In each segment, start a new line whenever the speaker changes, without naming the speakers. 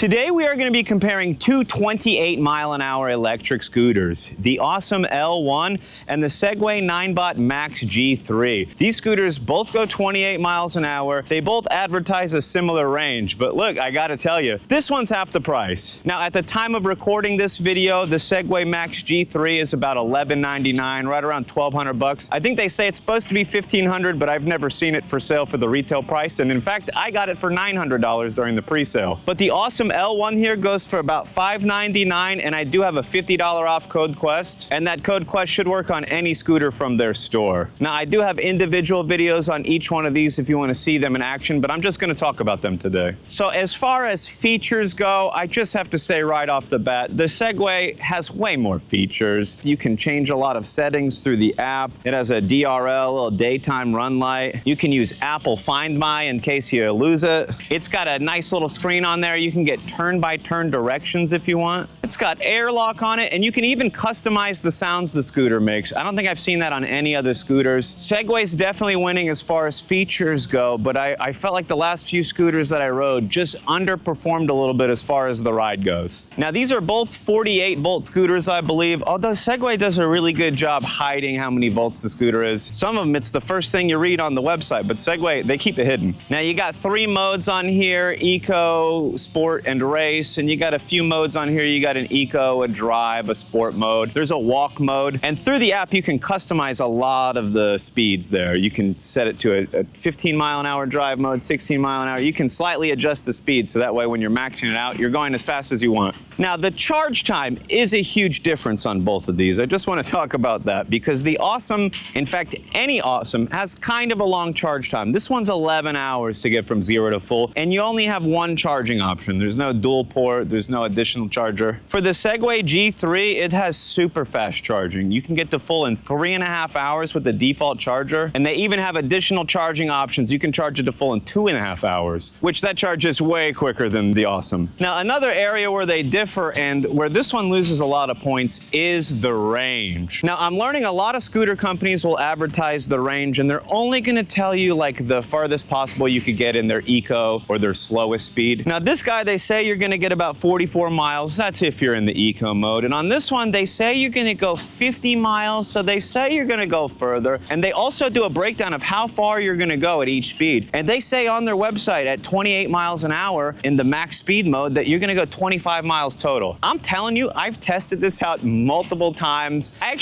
Today we are going to be comparing two 28-mile-an-hour electric scooters, the Ausom L1 and the Segway Ninebot Max G3. These scooters both go 28 miles an hour. They both advertise a similar range, but look, I gotta tell you, this one's half the price. Now, at the time of recording this video, the Segway Max G3 is about $11.99, right around $1,200. I think they say it's supposed to be $1,500, but I've never seen it for sale for the retail price, and in fact, I got it for $900 during the pre-sale. But the Ausom L1 here goes for about $599, and I do have a $50 off code Quest, and that code Quest should work on any scooter from their store. Now, I do have individual videos on each one of these if you want to see them in action, but I'm just going to talk about them today. So as far as features go, I just have to say right off the bat, the Segway has way more features. You can change a lot of settings through the app. It has a DRL, a little daytime run light. You can use Apple Find My in case you lose it. It's got a nice little screen on there. You can get turn-by-turn directions if you want. It's got airlock on it, and you can even customize the sounds the scooter makes. I don't think I've seen that on any other scooters. Segway's definitely winning as far as features go, but I felt like the last few scooters that I rode just underperformed a little bit as far as the ride goes. Now, these are both 48-volt scooters, I believe, although Segway does a really good job hiding how many volts the scooter is. Some of them, it's the first thing you read on the website, but Segway, they keep it hidden. Now, you got 3 modes on here: Eco, Sport, and Race, and you got a few modes on here. You got an Eco, a Drive, a Sport mode. There's a Walk mode, and through the app, you can customize a lot of the speeds there. You can set it to a 15-mile-an-hour drive mode, 16-mile-an-hour. You can slightly adjust the speed, so that way when you're maxing it out, you're going as fast as you want. Now, the charge time is a huge difference on both of these. I just want to talk about that because the Ausom, in fact, any Ausom, has kind of a long charge time. This one's 11 hours to get from 0 to full, and you only have one charging option. There's no dual port, there's no additional charger. For the Segway G3, it has super fast charging. You can get to full in 3.5 hours with the default charger, and they even have additional charging options. You can charge it to full in 2.5 hours, which that charges way quicker than the Ausom. Now, another area where they differ and where this one loses a lot of points is the range. Now, I'm learning a lot of scooter companies will advertise the range, and they're only going to tell you like the farthest possible you could get in their Eco or their slowest speed. Now, this guy, they say you're going to get about 44 miles. That's if you're in the Eco mode. And on this one, they say you're going to go 50 miles. So they say you're going to go further. And they also do a breakdown of how far you're going to go at each speed. And they say on their website at 28 miles an hour in the max speed mode that you're going to go 25 miles total. I'm telling you, I've tested this out multiple times. I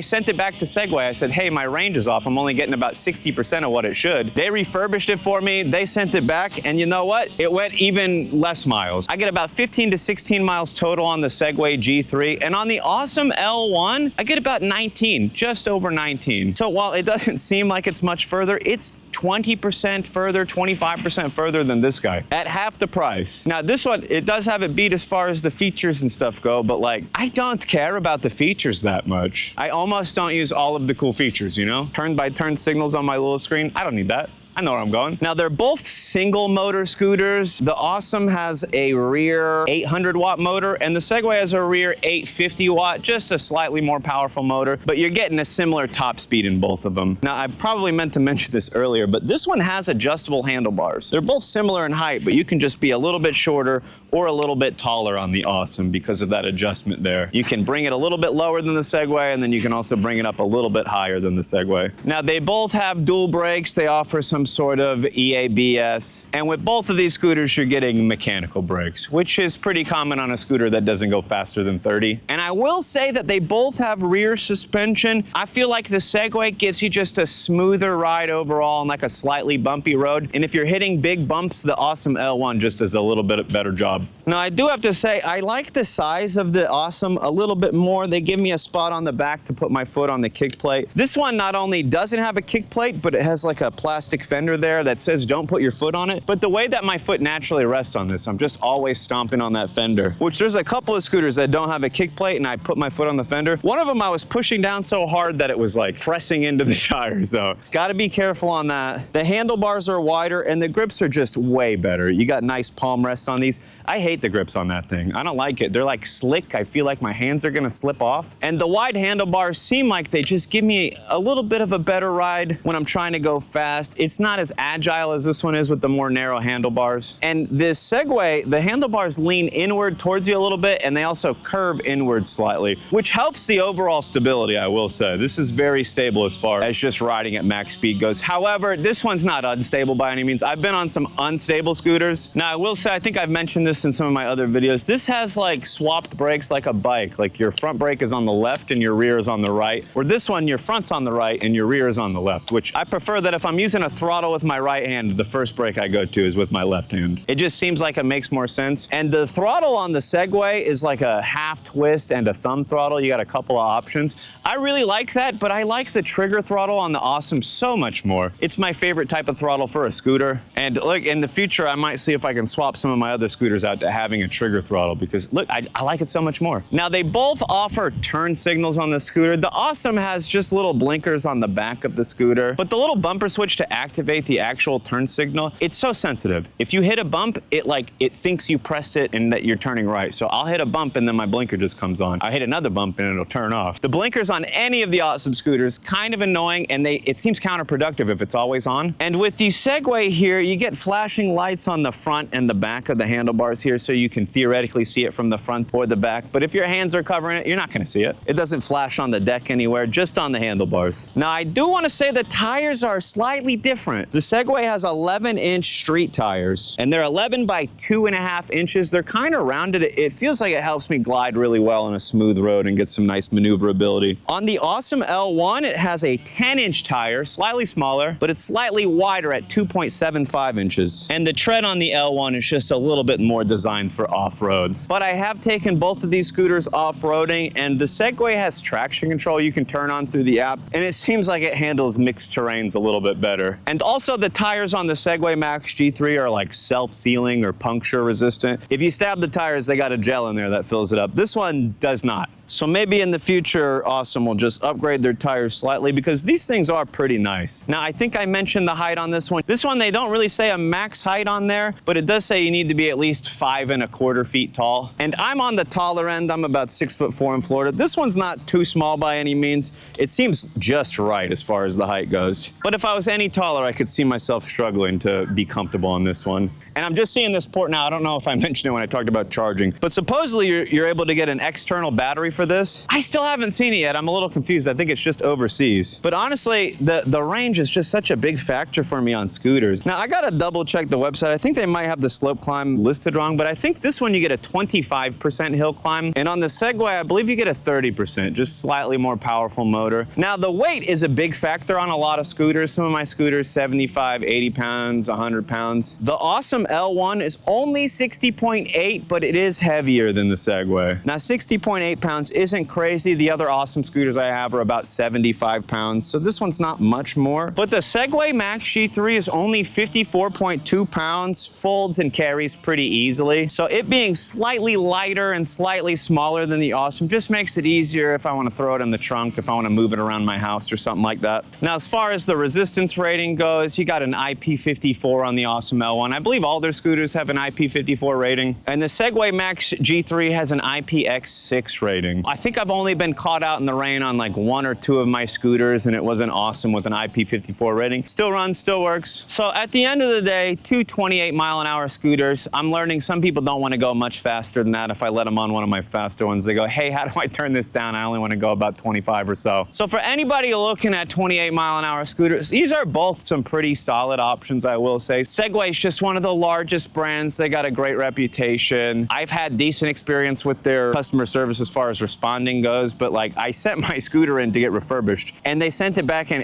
sent it back to Segway. I said, hey, my range is off. I'm only getting about 60% of what it should. They refurbished it for me. They sent it back. And you know what? It went even less miles. I get about 15 to 16 miles total on the Segway G3. And on the Ausom L1, I get about 19, just over 19. So while it doesn't seem like it's much further, it's 20% further, 25% further than this guy at half the price. Now, this one, it does have it beat as far as the features and stuff go, but like, I don't care about the features that much. I almost don't use all of the cool features, you know? Turn-by-turn signals on my little screen. I don't need that. I know where I'm going. Now, they're both single motor scooters. The Ausom has a rear 800-watt motor, and the Segway has a rear 850-watt, just a slightly more powerful motor, but you're getting a similar top speed in both of them. Now, I probably meant to mention this earlier, but this one has adjustable handlebars. They're both similar in height, but you can just be a little bit shorter or a little bit taller on the Ausom because of that adjustment there. You can bring it a little bit lower than the Segway, and then you can also bring it up a little bit higher than the Segway. Now, they both have dual brakes. They offer some sort of EABS. And with both of these scooters, you're getting mechanical brakes, which is pretty common on a scooter that doesn't go faster than 30. And I will say that they both have rear suspension. I feel like the Segway gives you just a smoother ride overall on like a slightly bumpy road. And if you're hitting big bumps, the Ausom L1 just does a little bit better job. Now, I do have to say, I like the size of the Ausom a little bit more. They give me a spot on the back to put my foot on the kick plate. This one not only doesn't have a kick plate, but it has like a plastic fender there that says don't put your foot on it. But the way that my foot naturally rests on this, I'm just always stomping on that fender, which there's a couple of scooters that don't have a kick plate and I put my foot on the fender. One of them I was pushing down so hard that it was like pressing into the tire. So gotta be careful on that. The handlebars are wider and the grips are just way better. You got nice palm rests on these. I hate the grips on that thing. I don't like it. They're like slick. I feel like my hands are gonna slip off. And the wide handlebars seem like they just give me a little bit of a better ride when I'm trying to go fast. It's not as agile as this one is with the more narrow handlebars. And this Segway, the handlebars lean inward towards you a little bit, and they also curve inward slightly, which helps the overall stability, I will say. This is very stable as far as just riding at max speed goes. However, this one's not unstable by any means. I've been on some unstable scooters. Now, I will say, I think I've mentioned this in some of my other videos. This has like swapped brakes like a bike. Like your front brake is on the left and your rear is on the right. Where this one, your front's on the right and your rear is on the left, which I prefer that if I'm using a throttle with my right hand, the first brake I go to is with my left hand. It just seems like it makes more sense. And the throttle on the Segway is like a half twist and a thumb throttle. You got a couple of options. I really like that, but I like the trigger throttle on the Ausom so much more. It's my favorite type of throttle for a scooter. And look, in the future, I might see if I can swap some of my other scooters out to having a trigger throttle because look, I like it so much more. Now, they both offer turn signals on the scooter. The Ausom has just little blinkers on the back of the scooter, but the little bumper switch to activate the actual turn signal, it's so sensitive. If you hit a bump, it thinks you pressed it and that you're turning right. So I'll hit a bump and then my blinker just comes on. I hit another bump and it'll turn off. The blinkers on any of the Ausom scooters, kind of annoying, and it seems counterproductive if it's always on. And with the Segway here, you get flashing lights on the front and the back of the handlebars here, so you can theoretically see it from the front or the back. But if your hands are covering it, you're not gonna see it. It doesn't flash on the deck anywhere, just on the handlebars. Now, I do wanna say the tires are slightly different. The Segway has 11-inch street tires, and they're 11 by 2.5 inches. They're kind of rounded. It feels like it helps me glide really well on a smooth road and get some nice maneuverability. On the Ausom L1, it has a 10-inch tire, slightly smaller, but it's slightly wider at 2.75 inches. And the tread on the L1 is just a little bit more designed for off-road. But I have taken both of these scooters off-roading, and the Segway has traction control you can turn on through the app, and it seems like it handles mixed terrains a little bit better. And also, the tires on the Segway Max G3 are like self-sealing or puncture resistant. If you stab the tires, they got a gel in there that fills it up. This one does not. So maybe in the future, Ausom will just upgrade their tires slightly because these things are pretty nice. Now, I think I mentioned the height on this one. This one, they don't really say a max height on there, but it does say you need to be at least 5¼ feet tall. And I'm on the taller end. I'm about 6'4" in Florida. This one's not too small by any means. It seems just right as far as the height goes. But if I was any taller, I could see myself struggling to be comfortable on this one. And I'm just seeing this port now. I don't know if I mentioned it when I talked about charging, but supposedly you're able to get an external battery for this. I still haven't seen it yet. I'm a little confused. I think it's just overseas. But honestly, the range is just such a big factor for me on scooters. Now, I gotta double check the website. I think they might have the slope climb listed wrong, but I think this one you get a 25% hill climb. And on the Segway, I believe you get a 30%, just slightly more powerful motor. Now, the weight is a big factor on a lot of scooters. Some of my scooters, 75, 80 pounds, 100 pounds. The Ausom L1 is only 60.8, but it is heavier than the Segway. Now, 60.8 pounds isn't crazy. The other Ausom scooters I have are about 75 pounds, so this one's not much more. But the Segway Max G3 is only 54.2 pounds, folds and carries pretty easily. So it being slightly lighter and slightly smaller than the Ausom just makes it easier if I want to throw it in the trunk, if I want to move it around my house or something like that. Now, as far as the resistance rating goes, you got an IP54 on the Ausom L1. I believe all their scooters have an IP54 rating. And the Segway Max G3 has an IPX6 rating. I think I've only been caught out in the rain on like 1 or 2 of my scooters, and it wasn't Ausom with an IP54 rating. Still runs, still works. So at the end of the day, 2 28-mile-an-hour scooters. I'm learning some people don't want to go much faster than that. If I let them on one of my faster ones, they go, hey, how do I turn this down? I only want to go about 25 or so. So for anybody looking at 28-mile-an-hour scooters, these are both some pretty solid options, I will say. Segway is just one of the largest brands. They got a great reputation. I've had decent experience with their customer service as far as responding goes, but like I sent my scooter in to get refurbished and they sent it back and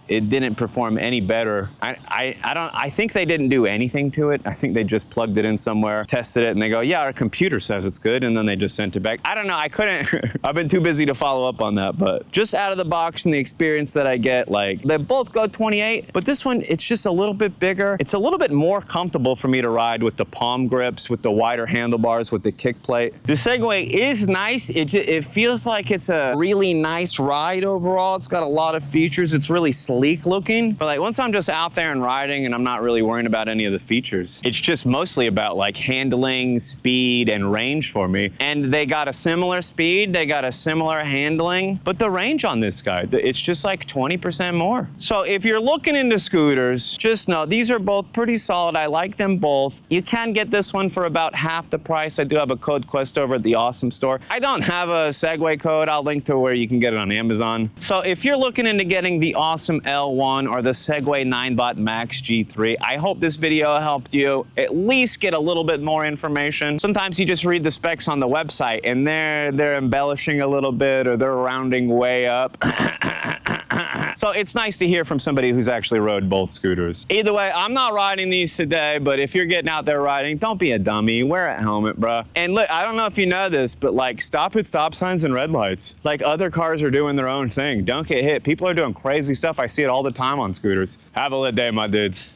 it didn't perform any better. I think they didn't do anything to it. I think they just plugged it in somewhere, tested it, and they go, yeah, our computer says it's good, and then they just sent it back. I don't know, I couldn't, I've been too busy to follow up on that, but just out of the box and the experience that I get, like, they both go 28, but this one, it's just a little bit bigger. It's a little bit more comfortable for me to ride with the palm grips, with the wider handlebars, with the kick plate. The Segway is nice. It feels like it's a really nice ride overall. It's got a lot of features. It's really slick sleek looking. But like once I'm just out there and riding and I'm not really worrying about any of the features, it's just mostly about like handling, speed, and range for me. And they got a similar speed, they got a similar handling, but the range on this guy, it's just like 20% more. So if you're looking into scooters, just know these are both pretty solid. I like them both. You can get this one for about half the price. I do have a code Quest over at the Ausom store. I don't have a Segway code. I'll link to where you can get it on Amazon. So if you're looking into getting the Ausom L1 or the Segway Ninebot Max G3, I hope this video helped you at least get a little bit more information. Sometimes you just read the specs on the website and they're embellishing a little bit or they're rounding way up. So it's nice to hear from somebody who's actually rode both scooters. Either way, I'm not riding these today, but if you're getting out there riding, don't be a dummy. Wear a helmet, bruh. And look, I don't know if you know this, but like stop at stop signs and red lights. Like other cars are doing their own thing. Don't get hit. People are doing crazy stuff. I see it all the time on scooters. Have a lit day, my dudes.